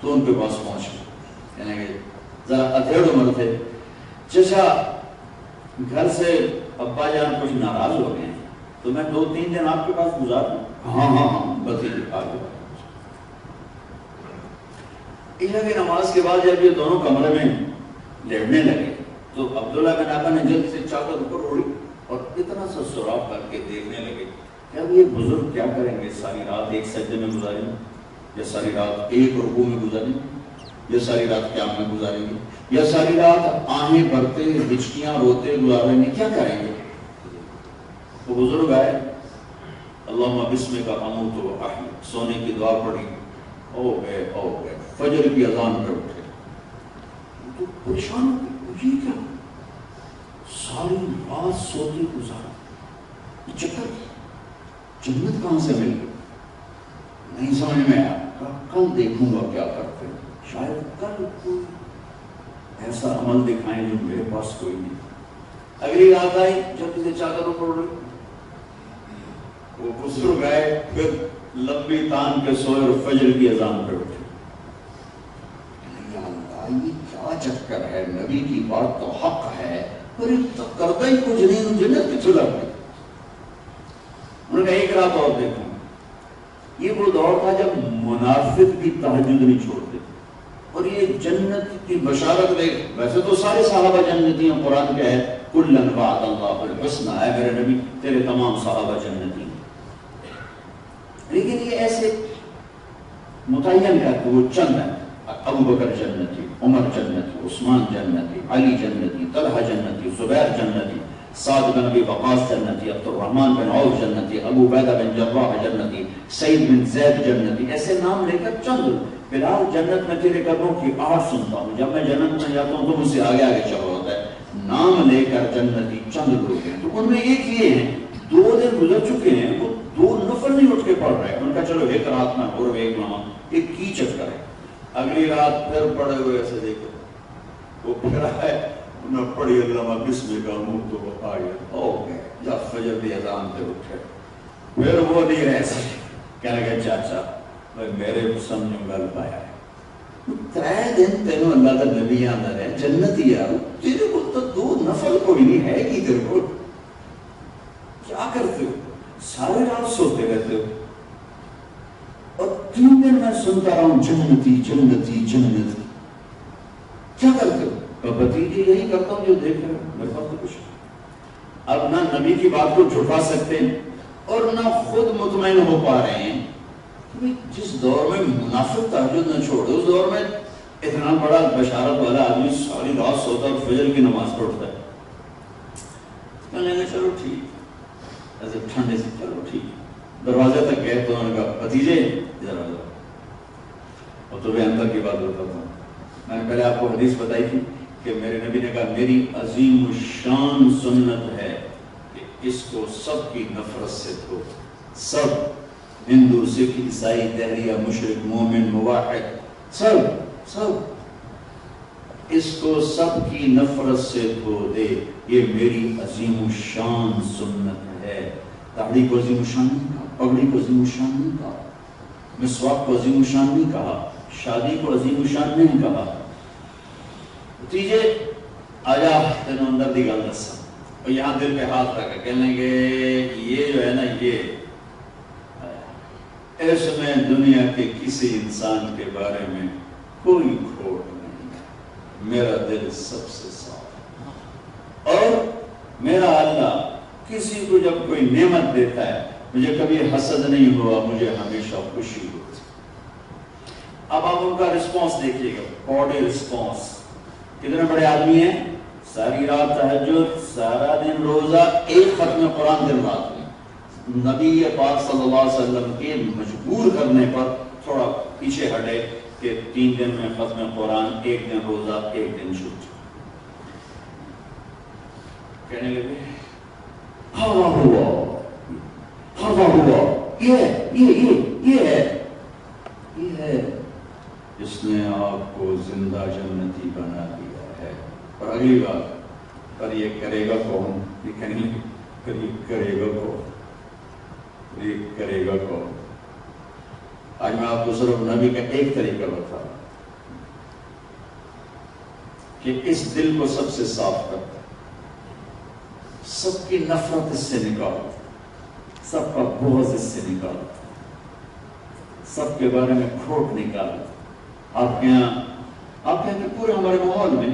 A: تو ان کے پاس پہنچ گئے، یعنی کہ ذرا ادھیڑ عمر تھے، چچا گھر سے ابا جان کچھ ناراض ہو گئے ہیں، تو میں 2-3 دن آپ کے پاس گزار دوں؟ ہاں ہاں ہاں بتائیے آگے۔ عشاء کی نماز کے بعد جب یہ دونوں کمرے میں لیٹنے لگے تو عبداللہ بن عامر نے جلد سے چادر اوپر اوڑھی اور اتنا سا سراخ کر کے دیکھنے لگے کہ اب یہ بزرگ کیا کریں گے، ساری رات ایک سجدے میں گزاریں گے، یا ساری رات ایک رکوع میں گزاریں گے، یا ساری رات قیام میں گزاریں گے، یا ساری رات آہیں بھرتے ہچکیاں روتے گزاریں گے، کیا کریں گے؟ وہ بزرگ آئے، اللہم بسمک اموت و احیا، سونے کی دعا پڑھی، او گئے فجر کی اذان پہ اٹھے، تو پریشان ہو گئے، یہ کیا ساری رات سوتے گزارا، یہ چکر جنت کہاں سے مل گئی؟ نہیں سمجھ میں آیا، کل دیکھوں گا کیا کرتے ہیں، شاید کل کوئی ایسا عمل دکھائیں جو میرے پاس کوئی نہیں۔ اگلی رات آئی، جب اسے چادر اوپر اڑی، وہ بزرگ آئے، پھر لمبی تان کے سوئے اور فجر کی اذان پہ اٹھے۔ یہ کیا چکر ہے، نبی کی بات تو حق ہے پر کرتا ہی کچھ نہیں، جنت کتوں لگ گئی۔ انہوں نے ایک رات اور دیکھا، یہ وہ دور تھا جب منافق بھی تہجد نہیں چھوڑتے، اور یہ جنت کی بشارت میں، ویسے تو سارے صحابہ جنتی ہیں، قرآن کیا ہے، کُلًا وعد اللہ الحسنى، اے میرے نبی تیرے تمام صحابہ جنتی ہیں، لیکن یہ ایسے متعین کرتے وہ چند ہیں، ابو بکر جنتی، عمر جنتی، عثمان جنتی، علی جنتی، طلحہ جنتی، زبیر جنتی، سعد بن ابی وقاص جنتی، عبد الرحمن بن عوف جنتی، ابو عبیدہ بن جراح جنتی، سعید بن زید جنتی، ایسے نام لے کر چند، بلال جنت میں تیرے قدموں کی آواز سنتا ہوں، جب میں جنت میں جاتا ہوں تو مجھ سے آگے آگے چلا ہوتا ہے، نام لے کر جنتی چند لوگ ہیں۔ تو ان میں ایک یہ ہیں، 2 دن گزر چکے ہیں، وہ 2 نفل نہیں اٹھ کے پڑھ رہے ہیں، ان کا چلو ایک رات میں اور ایک نام، ایک کی چکر ہے۔ اگلی رات پھر پڑے ہوئے ایسے دیکھو، وہ پھر آئے، انہوں نے پڑھی علامہ بسمک اموت و احیا، ہو گئے، جب فجر کی اذان پہ اٹھے، پھر وہ نہیں رہ سکے، کہنے لگے چاچا بھائی میرے سمجھوں گل پایا ہے، 3 دن تینوں اللہ کا نبی اندر ہے، جنتی ہے، تیرے کو تو 2 نفل کوئی نہیں ہے کہ تیرے کو کیا کرتے ہو، سارے رات سوتے رہتے ہو، اور 3 دن میں سنتا رہا ہوں جنتی جنتی جنتی، کیا کرتے ہو؟ بتیجے یہی کرتا ہوں جو دیکھ رہے ہو، میرے پاس تو کچھ اب نہ نبی کی بات کو جھٹلا سکتے اور نہ خود مطمئن ہو پا رہے ہیں کہ جس دور میں منافق تہجد نہ چھوڑے، اس دور میں اتنا بڑا بشارت والا آدمی ساری رات سوتا اور فجر کی نماز پڑھتا ہے. کہنے لگے چلو ٹھیک، ایسے ٹھنڈے سے چلو ٹھیک. دروازے تک گئے تو انہوں نے کہا بھتیجے ادھر آ جاؤ. اور تمہیں اندر کی بات بتاتا ہوں. میں نے پہلے آپ کو حدیث بتائی تھی کہ میرے نبی نے کہا میری عظیم الشان سنت ہے کہ اس کو سب کی نفرت سے دھو. سب، ہندو، سکھ، عیسائی، دہریہ، مشرک، مومن، موحد، سب اس کو سب کی نفرت سے دھو دے. یہ میری عظیم الشان سنت ہے. داڑھی کو عظیم الشان نہیں کہا، پگڑی کو عظیم الشان نہیں کہا، مسواک کو عظیم الشان نہیں کہا، شادی کو عظیم الشان نہیں کہا. تیجے آجا تینوں اندر دی گل دسا. اور یہاں دل پہ ہاتھ رکھا، کہنے لگے یہ جو ہے نا، یہ اس میں دنیا کے کسی انسان کے بارے میں کوئی کھوٹ نہیں. میرا دل سب سے صاف، اور میرا اللہ کسی کو جب کوئی نعمت دیتا ہے مجھے کبھی حسد نہیں ہوا، مجھے ہمیشہ خوشی ہوتی. اب آپ ان کا رسپانس دیکھیے گا، باڈی رسپانس. کتنے بڑے آدمی ہیں، ساری رات تہجد، سارا دن روزہ، ایک ختم قرآن دن رات میں. نبی پاک صلی اللہ علیہ وسلم کے مجبور کرنے پر تھوڑا پیچھے ہٹے کہ 3 دن میں ختم قرآن، 1 دن روزہ، 1 دن چھٹ. کہنے لگے ہوا یہ ہے جس نے آپ کو زندہ جنتی بنا دیا ہے. اور اگلی بات، پر یہ کرے گا کون؟ یہ کہنے لگے پر یہ کرے گا کون؟ یہ کرے گا کون؟ آج میں آپ کو صرف نبی کا ایک طریقہ بتا رہا ہوں کہ اس دل کو سب سے صاف کرتا، سب کی نفرت اس سے نکالتا، سب کا بغض اس سے نکالتا، سب کے بارے میں کھوٹ نکالتا. آپ کے یہاں پورے ہمارے ماحول میں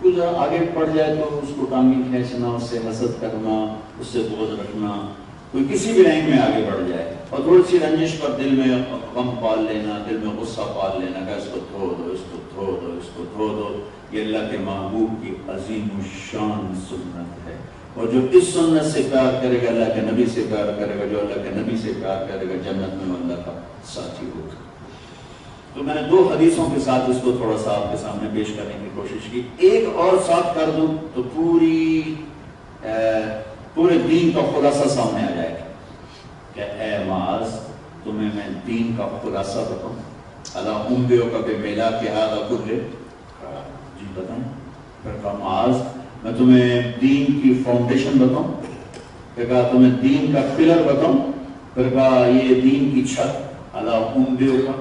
A: کچھ آگے پڑ جائے تو اس کو ٹانگیں کھینچنا، اس سے حسد کرنا، اس سے بغض رکھنا، کوئی کسی بھی رینک میں آگے بڑھ جائے اور تھوڑی سی رنجش پر دل میں غم پال لینا، دل میں غصہ پال لینا کہ اس کو دھو دو، اس کو دھو دو، اس کو دھو دو. یہ اللہ کے محبوب کی عظیم الشان سنت ہے. اور جو اس سنت سے پیار کرے گا، اللہ کے نبی سے پیار کرے گا، جو اللہ کے نبی سے پیار کرے گا، جنت میں اللہ کا ساتھی ہوگا. تو میں نے 2 حدیثوں کے ساتھ اس کو تھوڑا سا آپ کے سامنے پیش کرنے کی کوشش کی. ایک اور ساتھ کر دوں تو پورے دین کا خلاصہ سامنے آ جائے گا کہ اے معاذ تمہیں میں دین کا خلاصہ بتاؤں. اللہ انبیاء کا میلا کہ ہذا کلہ، جی بتائیں. پھر کہا معاذ میں تمہیں دین کی فاؤنڈیشن بتاؤں. پھر کہا تمہیں دین کا پلر بتاؤں. پھر کہا یہ دین کی چھت اللہ انبیاء کا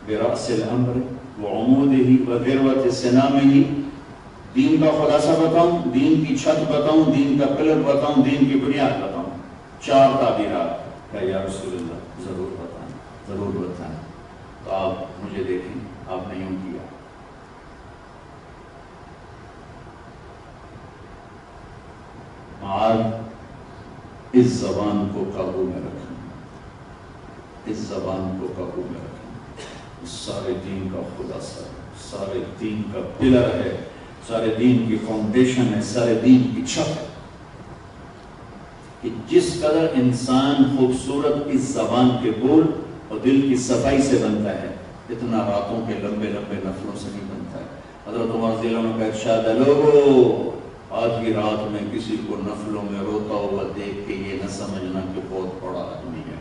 A: برأس الامر وعمودہ وذروۃ سنامہ. دین کا خلاصہ بتاؤں، دین کی چھت بتاؤں، دین کا پلر بتاؤں، دین کی بنیاد بتاؤں. 4 تعبیرات. کہ یا رسول اللہ ضرور بتائیں، ضرور بتائیں. تو آپ مجھے دیکھیں، آپ نے یوں کیا. معاذ اس زبان کو قابو میں رکھیں، اس زبان کو قابو میں رکھیں. سارے دین کا خلاصہ، سارے دین کا پلر ہے، سارے دین کی فاؤنڈیشن ہے، سارے دین کی چھت ہے. کہ جس قدر انسان خوبصورت اس زبان کے بول اور دل کی صفائی سے بنتا ہے، اتنا راتوں کے لمبے لمبے نفلوں سے نہیں بنتا ہے. حضرت عمر رضی اللہ عنہ کا ارشاد ہے، لوگو آج کی رات میں کسی کو نفلوں میں روتا ہوا دیکھ کے یہ نہ سمجھنا کہ بہت بڑا آدمی ہے.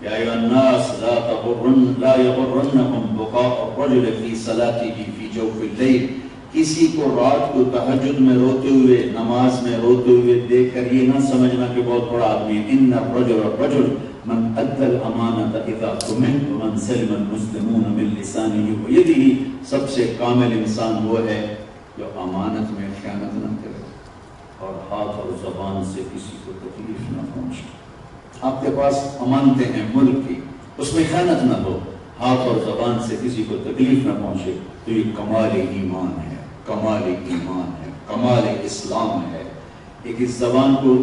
A: یا ایھا الناس لا یغرنکم بقاء الرجل فی صلاتہ فی جوف اللیل. کسی کو رات کو تہجد میں روتے ہوئے، نماز میں روتے ہوئے دیکھ کر یہ نہ سمجھنا کہ بہت بڑا آدمی ہے. ان الرجل من ادى الامانۃ اذا اؤتمن ومن سلم المسلمون من لسانه ويده. سب سے کامل انسان وہ ہے جو امانت میں خیانت نہ کرے اور ہاتھ اور زبان سے کسی کو تکلیف نہ پہنچے. آپ کے پاس امانتیں ہیں ملک کی، اس میں خیانت نہ ہو، ہاتھ اور زبان سے کسی کو تکلیف نہ پہنچے. تو یہ کمال ایمان ہے، کمال ایمان ہے، کمال اسلام ہے. ایک اس زبان کو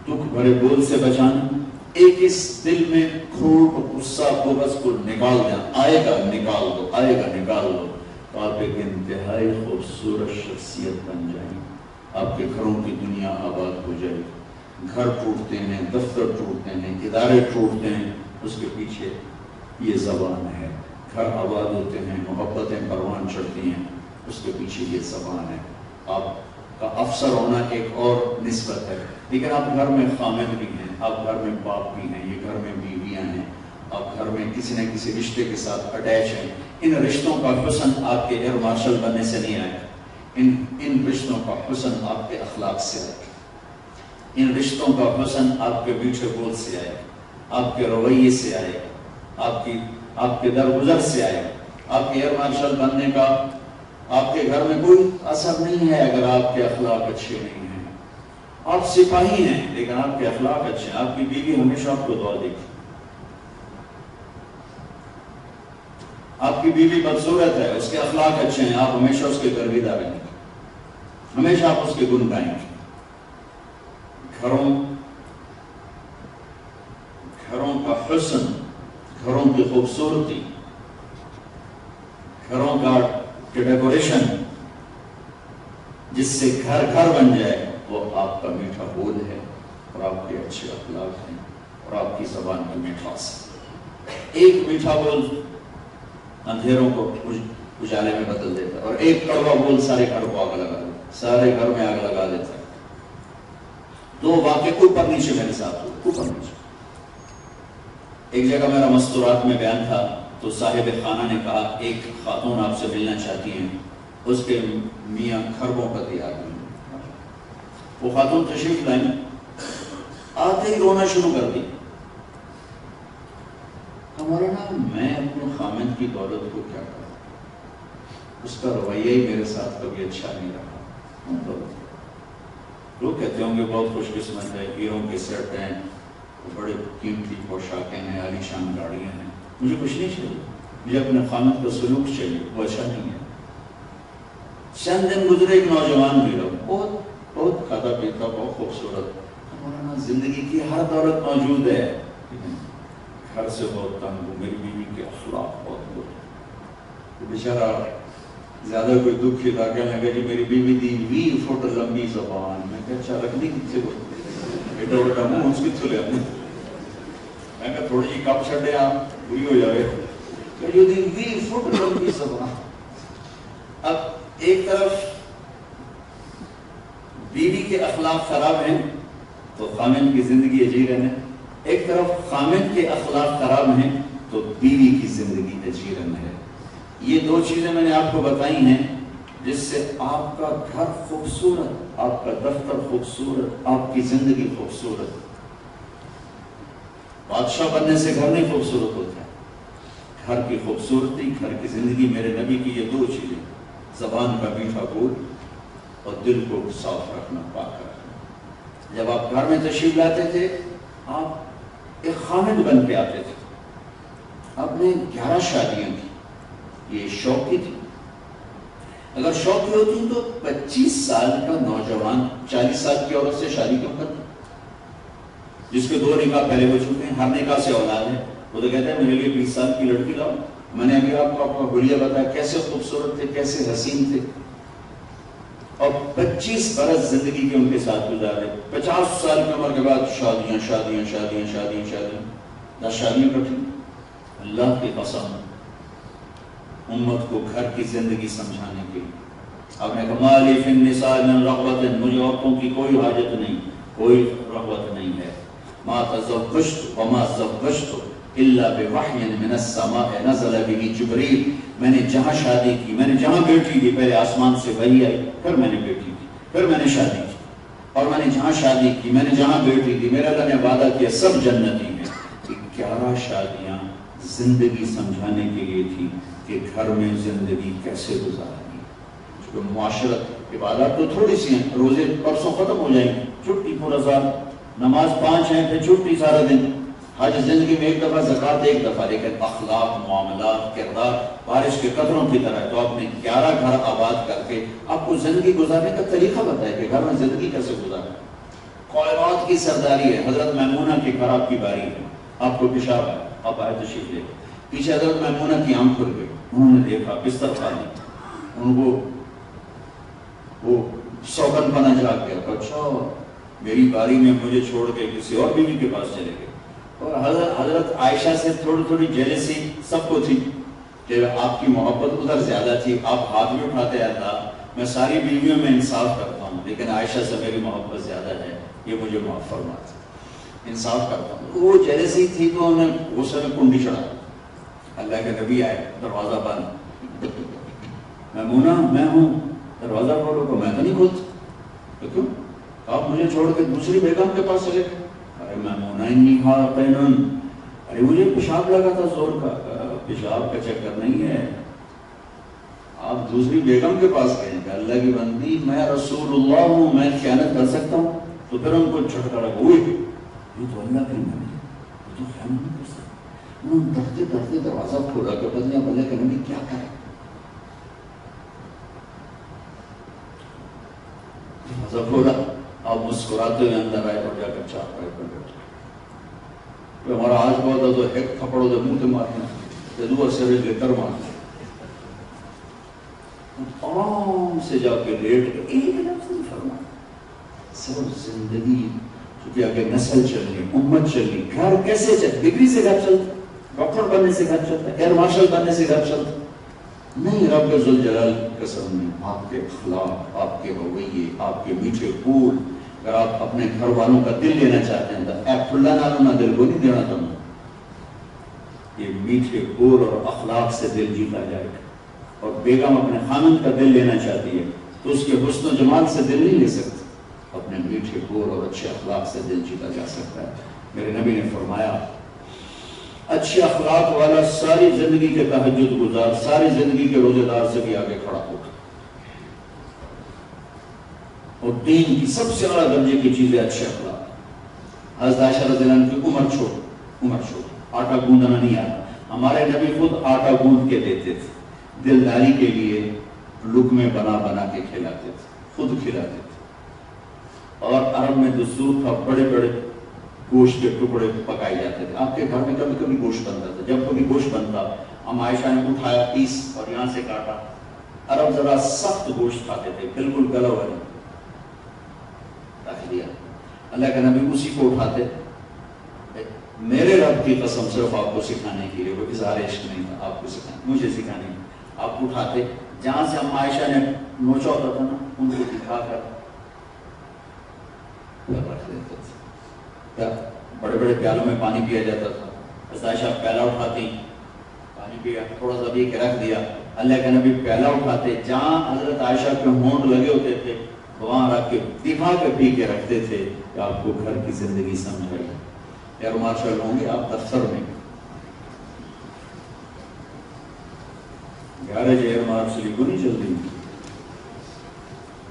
A: دکھ بھرے بول سے بچانا، ایک اس دل میں کھوٹ غصہ بغض کو نکال دینا، آئے گا نکال دو، آئے گا نکال دو، تو آپ ایک انتہائی خوبصورت شخصیت بن جائیں، آپ کے گھروں کی دنیا آباد ہو جائے گی۔ گھر ٹوٹتے ہیں، دفتر ٹوٹتے ہیں، ادارے ٹوٹتے ہیں، اس کے پیچھے یہ زبان ہے۔ گھر آباد ہوتے ہیں، محبتیں پروان چڑھتی ہیں، اس کے پیچھے یہ زبان ہے۔ آپ کا افسر ہونا ایک اور نسبت ہے، لیکن آپ گھر میں خامد بھی ہیں، آپ گھر میں باپ بھی ہیں، یہ گھر میں بیویاں ہیں، آپ گھر میں کسی نہ کسی رشتے کے ساتھ اٹیچ ہیں۔ ان رشتوں کا حسن آپ کے ایئر مارشل بننے سے نہیں آئے گا، ان رشتوں کا حسن آپ کے اخلاق سے آئے گا، ان رشتوں کا حسن آپ کے میٹھے بول سے آئے گا، آپ کے رویے سے آئے گا، آپ کے درگزر سے آئے گا۔ آپ کے ایئر مارشل بننے کا آپ کے گھر میں کوئی اثر نہیں ہے اگر آپ کے اخلاق اچھے نہیں ہیں۔ آپ سپاہی ہیں لیکن آپ کے اخلاق اچھے ہیں، آپ کی بیوی ہمیشہ آپ کو دعا دیکھی، آپ کی بیوی بدصورت ہے، اس کے اخلاق اچھے ہیں، آپ ہمیشہ اس کے گرویدہ رہیں گے، ہمیشہ آپ اس کے گن گائیں گے۔ گھروں کا حسن، گھروں کی خوبصورتی، گھروں کا ڈیکوریشن جس سے گھر گھر بن جائے، وہ آپ کا میٹھا بول ہے، اور آپ کے اچھے اخلاق ہیں، اور آپ کی زبان کی مٹھاس ہے۔ ایک میٹھا بول اندھیروں کو اجالے میں بدل دیتا ہے، اور ایک کڑوا بول سارے گھر کو آگ لگا دیتا ہے، سارے گھر میں آگ لگا دیتا ہے۔ دو واقعے اوپر نیچے میرے ساتھ ہوئے، اوپر نیچے۔ ایک جگہ میرا مستورات میں بیان تھا تو صاحب خانہ نے کہا ایک خاتون آپ سے ملنا چاہتی ہیں، اس کے میاں خربوں کا تیار ہوئے۔ وہ خاتون تشریف لائیں، آتے ہی رونا شروع کر دی۔ ہمارا نام میں اپنے خامد کی دولت کو کیا کروں، اس کا رویہ ہی میرے ساتھ کبھی اچھا نہیں رہا۔ لوگ کہتے ہوں گے بہت خوش قسمت ہے، ہیروں کے سیٹ ہیں، بڑے قیمتی پوشاکیں ہیں، عالیشان گاڑیاں ہیں، مجھے کچھ نہیں چاہیے، مجھے اپنے خامد کا سلوک چاہیے، وہ اچھا نہیں ہے۔ چند دن گزرے، ایک نوجوان ملا، بہت کھاتا پیتا، بہت خوبصورت، ہمارا زندگی کی ہر دولت موجود ہے، گھر سے بہت تنگ ہوں، میری بیوی کے اخلاق بہت برے، بیچارہ زیادہ کوئی دکھ تھا، کہنے لگا جی میری بیوی دی 20 فٹ لمبی زبان، میں کہا اچھا رکھنے کی تھے، بیٹا بیٹا منہ اس کی تھلے اپنے، میں کہا تھوڑی جی کپ چھڑے آپ پوری ہو جائے، کہ جو دی 20 فٹ لمبی زبان۔ اب ایک طرف بیوی کے اخلاق خراب ہیں تو خامد کی زندگی اجیرن ہے، ایک طرف خامد کے اخلاق خراب ہیں تو بیوی کی زندگی اجیرن ہے۔ یہ دو چیزیں میں نے آپ کو بتائی ہیں جس سے آپ کا گھر خوبصورت، آپ کا دفتر خوبصورت، آپ کی زندگی خوبصورت۔ بادشاہ بننے سے گھر نہیں خوبصورت ہوتا ہے، گھر کی خوبصورتی، گھر کی زندگی، میرے نبی کی یہ دو چیزیں، زبان کا میٹھا بول اور دل کو صاف رکھنا، پاک رکھنا۔ جب آپ گھر میں تشریف لاتے تھے، آپ ایک خامد بن کے آتے تھے۔ آپ نے 11 شادیاں کی، یہ شوق کی تھی۔ اگر شوق کی ہوتی تو 25 سال کا نوجوان 40 سال کی عورت سے شادی کیوں کرتا، جس کے 2 نکاح پہلے ہو چکے ہیں، ہر نکاح سے اولاد ہے، وہ تو کہتے ہیں میرے لیے 20 سال کی لڑکی لاؤ۔ میں نے ابھی آپ کو اپنا حلیہ بتایا، کیسے خوبصورت تھے، کیسے حسین تھے، اور 25 برس زندگی کے ان کے ساتھ گزارے۔ 50 سال کی عمر کے بعد شادیاں شادیاں شادیاں شادیاں شادیاں 10 شادیاں کٹھی۔ اللہ کی قسم، امت کو گھر کی زندگی سمجھانے کے لیے آپ نے کہا مالی فی النساء من رغبت، مجھے عورتوں کی کوئی حاجت نہیں، کوئی رغبت نہیں ہے۔ ما تزوجت وما زوجت الا بوحی من السماء نزل به جبریل، میں نے جہاں شادی کی، میں نے جہاں بیٹی دی، پہلے آسمان سے وحی آئی، پھر میں نے بیٹی دی، پھر میں نے شادی کی، اور میں نے جہاں شادی کی، میں نے جہاں بیٹی دی، میرا اللہ نے وعدہ کیا سب جنتی ہیں۔ 11 شادیاں زندگی سمجھانے کے لیے تھی کہ گھر میں زندگی کیسے گزارنی، چونکہ معاشرت عبادات تو تھوڑی سی ہیں، روزے پرسوں ختم ہو جائیں گے، چھٹی پورا سال، نماز 5 ہیں، پھر چھٹی سارا دن، حج زندگی میں ایک دفعہ، زکوٰۃ ایک دفعہ، لیکن اخلاق، معاملات، کردار بارش کے قطروں کی طرح ہے۔ تو آپ نے 11 گھر آباد کر کے آپ کو زندگی گزارنے کا طریقہ بتایا کہ گھر میں زندگی کیسے گزارنا۔ کائنات کی سرداری ہے، حضرت میمونہ کی خراب کی باری ہے، آپ کو پیشاب ہے، آپ آئے تشریف لے گئے، پیچھے حضرت میمونہ کی آنکھ کھل گئی، انہوں نے دیکھا بستر خالی، ان کو وہ سوگن پنا جاگ گیا، اچھا میری باری میں مجھے چھوڑ کے کسی اور بیوی کے پاس چلے گئے۔ اور حضرت عائشہ سے تھوڑی تھوڑی جیلسی سب کو تھی کہ آپ کی محبت ادھر زیادہ تھی، آپ ہاتھ بھی اٹھاتے ہیں، اللہ میں ساری بیویوں میں انصاف کرتا ہوں لیکن عائشہ سے میری محبت زیادہ ہے، یہ مجھے معاف فرما، انصاف کرتا ہوں۔ وہ جیلسی تھی تو انہوں نے غصے میں کنڈی چڑھا، اللہ کے نبی آئے، دروازہ بند، میمونہ میں ہوں، دروازہ کھولو، تو میں تو نہیں کھولتا، تو کیوں آپ مجھے چھوڑ کے دوسری بیگم کے پاس چلے گئے؟ ارے میمونہ انی حاقن، ارے مجھے پیشاب لگا تھا زور کا، پیشاب کا چکر نہیں ہے، آپ دوسری بیگم کے پاس گئے کہ اللہ کی بندی میں رسول اللہ ہوں، میں خیانت کر سکتا ہوں؟ تو پھر ان کو جھٹکا لگا، ہوئی یہ تو اللہ کے نبی ہے، یہ تو خیانت نہیں کر سکتا۔ انہوں نے ڈرتے ڈرتے دروازہ کھولا کہ پتہ نہیں اللہ کے نبی کیا کرے، دروازہ کھولا، آپ مسکراتے ہوئے اندر آئے اور جا کر چار پر بیٹھے۔ ہمارا آج بہت ہے تو ایک تھپڑوں سے منہ تے مارنا، دو سرے لے کر مارنا، آرام سے جا کے لیٹ کے ایک لفظ نہیں فرمایا، صرف زندگی، چونکہ آگے نسل چلنی، امت چلنی، گھر کیسے چل، ڈگری سے گھر چلتا، ڈاکٹر بننے سے گھر چلتا، ایئر مارشل بننے سے گھر چلتا نہیں، رب ذوالجلال کی قسم نہیں، آپ کے اخلاق، آپ کے رویے، آپ کے میٹھے پھول، اگر آپ اپنے گھر والوں کا دل لینا چاہتے ہیں تو اے پھلا نالو نہ دل کو نہیں دینا تم، یہ میٹھے پھول اور اخلاق سے دل جیتا جائے گا۔ اور بیگم اپنے خامند کا دل لینا چاہتی ہے تو اس کے حسن و جمال سے دل نہیں لے سکتی، اپنے میٹھے پھول اور اچھے اخلاق سے دل جیتا جا سکتا ہے۔ میرے نبی نے فرمایا اچھے اخلاق والا ساری زندگی کے تہجد گزار، ساری زندگی کے روزے دار سے بھی آگے کھڑا ہوگا، اور دین کی سب سے اعلیٰ درجے کی چیزیں اچھے اخلاق۔ حضرت عائشہ رضی اللہ عنہ کی عمر چھوٹ، آٹا گوندنا نہیں آتا، ہمارے نبی خود آٹا گوند کے دیتے تھے، دلداری کے لیے لقمے بنا بنا کے کھلاتے تھے، خود کھلاتے تھے۔ اور عرب میں دستور تھا، بڑے بڑے گوشت کے ٹکڑے پکائے جاتے تھے، آپ کے گھر میں کبھی کبھی گوشت بنتا تھا، جب کبھی گوشت بنتا ہم عائشہ نے اٹھایا پیس اور یہاں سے کاٹا، عرب ذرا سخت گوشت کھاتے تھے، بالکل گلا ہوا نہیں، رکھ دیا، اللہ کے نبی اسی کو اٹھاتے، میرے رب کی قسم صرف آپ کو سکھانے کے لیے، وہ اظہار عشق نہیں تھا، آپ کو سکھانے، مجھے سکھانے کے لیے، آپ اٹھاتے جہاں سے ہم عائشہ نے نوچا ہوتا تھا نا، ان کو دکھا کر رکھ دیتے تھے۔ بڑے بڑے پیالوں میں پانی پیا جاتا تھا، حضرت عائشہ پیالہ اٹھاتی، پانی پیا، تھوڑا سا بھی رکھ دیا، اللہ کے نبی پیالہ اٹھاتے، جہاں حضرت عائشہ کے ہونٹ لگے ہوتے تھے وہاں رکھ کے دکھا کے پی کے رکھتے تھے کہ آپ کو گھر کی زندگی سمجھ آئی۔ ایئر مارشل ہوں گے آپ دفتر میں، گیرج ایئر مارشل کو نہیں چلتی،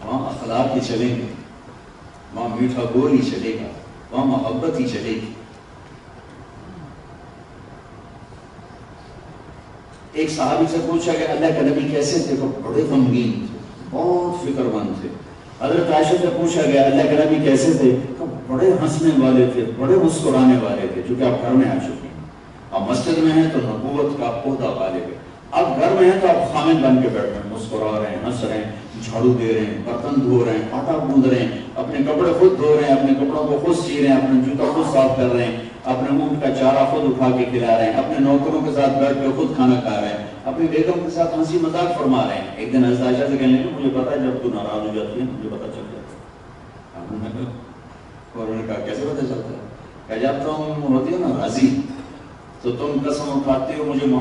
A: وہاں اخلاق ہی چلیں گے، وہاں میٹھا بول ہی چلے گا، وہاں محبت ہی چلے گی۔ ایک صحابی سے پوچھا کہ اللہ کے نبی کیسے تھے؟ تو بڑے غمگین تھے، بہت فکر مند تھے۔ حضرت عائشہ سے پوچھا گیا اللہ کے نبی کیسے تھے؟ تو بڑے ہنسنے والے تھے، بڑے مسکرانے والے تھے، چونکہ آپ گھر میں آ چکے ہیں، آپ مسجد میں ہیں تو نبوت کا عہدہ غالب ہے، آپ گھر میں ہیں تو آپ خامد بن کے بیٹھ رہے ہیں، مسکرا رہے ہیں، ہنس رہے ہیں، جھاڑو دے رہے ہیں، برتن دھو رہے ہیں، آٹا گوندھ رہے ہیں، اپنے کپڑے خود دھو رہے ہیں، اپنے کپڑوں کو خود سی رہے ہیں، اپنے جوتا خود صاف کر رہے ہیں، اپنے اونٹ کا چارہ خود اٹھا کے کھلا رہے ہیں، اپنے نوکروں کے ساتھ بیٹھ کے خود کھانا کھا رہے ہیں، اپنی بیگم کے ساتھ ہنسی مذاق فرما رہے ہیں۔ ایک دن حضرت عائشہ سے کہنے لگے مجھے پتا ہے جب تو ناراض ہو جاتی ہے مجھے پتا چل جاتا ہے۔ اور انہوں نے کہا کیسے پتا چلتا ہے؟ کہ جب تم ہوتی ہو نا راضی تو تم قسم اٹھاتے ہو مجھے